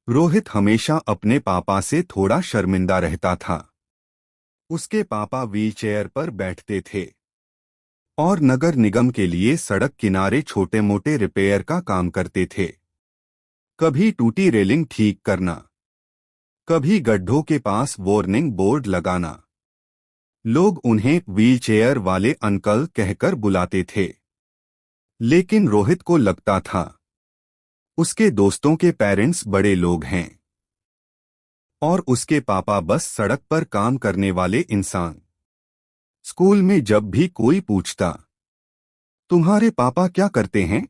रोहित हमेशा अपने पापा से थोड़ा शर्मिंदा रहता था। उसके पापा व्हीलचेयर पर बैठते थे और नगर निगम के लिए सड़क किनारे छोटे मोटे रिपेयर का काम करते थे। कभी टूटी रेलिंग ठीक करना, कभी गड्ढों के पास वार्निंग बोर्ड लगाना। लोग उन्हें व्हीलचेयर वाले अंकल कहकर बुलाते थे, लेकिन रोहित को लगता था उसके दोस्तों के पेरेंट्स बड़े लोग हैं और उसके पापा बस सड़क पर काम करने वाले इंसान। स्कूल में जब भी कोई पूछता, तुम्हारे पापा क्या करते हैं,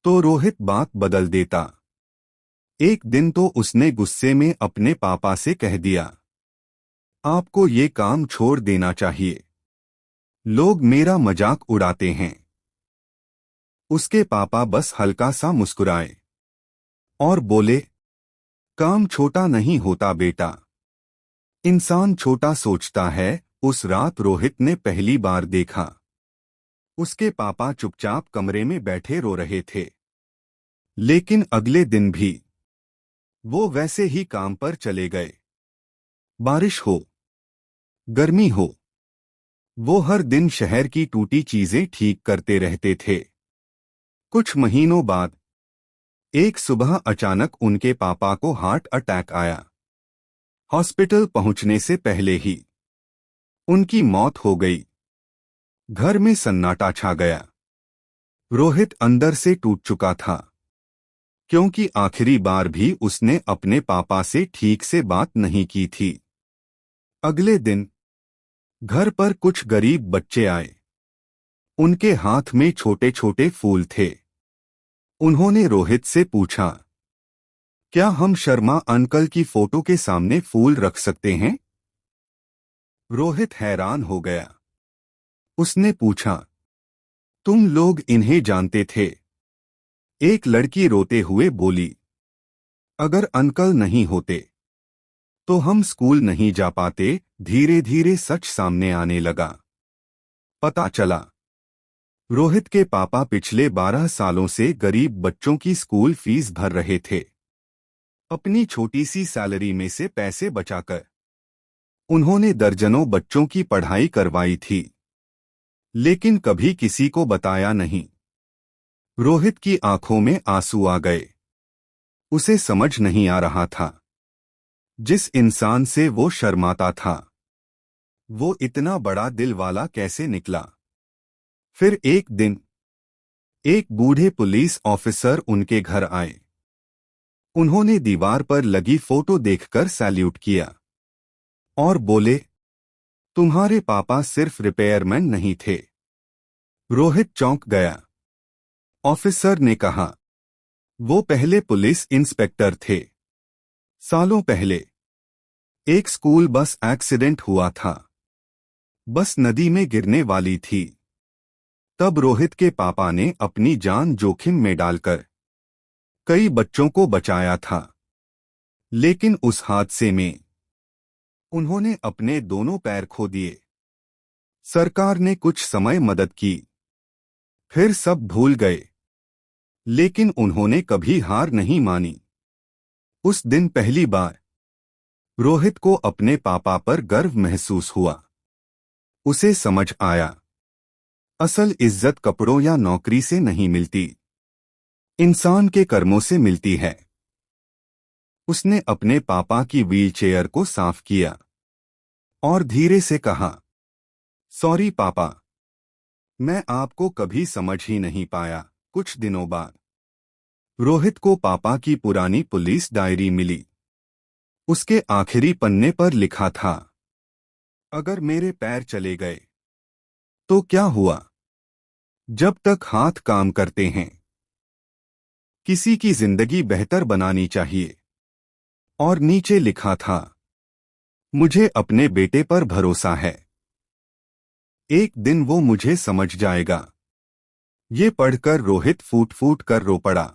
तो रोहित बात बदल देता। एक दिन तो उसने गुस्से में अपने पापा से कह दिया, आपको ये काम छोड़ देना चाहिए, लोग मेरा मजाक उड़ाते हैं। उसके पापा बस हल्का सा मुस्कुराए और बोले, काम छोटा नहीं होता बेटा, इंसान छोटा सोचता है। उस रात रोहित ने पहली बार देखा उसके पापा चुपचाप कमरे में बैठे रो रहे थे। लेकिन अगले दिन भी वो वैसे ही काम पर चले गए। बारिश हो, गर्मी हो, वो हर दिन शहर की टूटी चीजें ठीक करते रहते थे। कुछ महीनों बाद एक सुबह अचानक उनके पापा को हार्ट अटैक आया। हॉस्पिटल पहुंचने से पहले ही उनकी मौत हो गई। घर में सन्नाटा छा गया। रोहित अंदर से टूट चुका था, क्योंकि आखिरी बार भी उसने अपने पापा से ठीक से बात नहीं की थी। अगले दिन घर पर कुछ गरीब बच्चे आए। उनके हाथ में छोटे छोटे फूल थे। उन्होंने रोहित से पूछा, क्या हम शर्मा अंकल की फोटो के सामने फूल रख सकते हैं? रोहित हैरान हो गया। उसने पूछा, तुम लोग इन्हें जानते थे? एक लड़की रोते हुए बोली, अगर अंकल नहीं होते तो हम स्कूल नहीं जा पाते। धीरे धीरे सच सामने आने लगा। पता चला रोहित के पापा पिछले 12 सालों से गरीब बच्चों की स्कूल फीस भर रहे थे। अपनी छोटी सी सैलरी में से पैसे बचाकर उन्होंने दर्जनों बच्चों की पढ़ाई करवाई थी, लेकिन कभी किसी को बताया नहीं। रोहित की आंखों में आंसू आ गए। उसे समझ नहीं आ रहा था, जिस इंसान से वो शर्माता था, वो इतना बड़ा दिल वाला कैसे निकला। फिर एक दिन एक बूढ़े पुलिस ऑफिसर उनके घर आए। उन्होंने दीवार पर लगी फोटो देखकर सैल्यूट किया और बोले, तुम्हारे पापा सिर्फ रिपेयरमैन नहीं थे। रोहित चौंक गया। ऑफिसर ने कहा, वो पहले पुलिस इंस्पेक्टर थे। सालों पहले एक स्कूल बस एक्सीडेंट हुआ था। बस नदी में गिरने वाली थी। तब रोहित के पापा ने अपनी जान जोखिम में डालकर कई बच्चों को बचाया था। लेकिन उस हादसे में उन्होंने अपने दोनों पैर खो दिए। सरकार ने कुछ समय मदद की, फिर सब भूल गए, लेकिन उन्होंने कभी हार नहीं मानी। उस दिन पहली बार रोहित को अपने पापा पर गर्व महसूस हुआ। उसे समझ आया, असल इज्जत कपड़ों या नौकरी से नहीं मिलती, इंसान के कर्मों से मिलती है। उसने अपने पापा की व्हीलचेयर को साफ किया और धीरे से कहा, सॉरी पापा, मैं आपको कभी समझ ही नहीं पाया। कुछ दिनों बाद रोहित को पापा की पुरानी पुलिस डायरी मिली। उसके आखिरी पन्ने पर लिखा था, अगर मेरे पैर चले गए तो क्या हुआ, जब तक हाथ काम करते हैं किसी की जिंदगी बेहतर बनानी चाहिए। और नीचे लिखा था, मुझे अपने बेटे पर भरोसा है, एक दिन वो मुझे समझ जाएगा। ये पढ़कर रोहित फूट फूट कर रो पड़ा।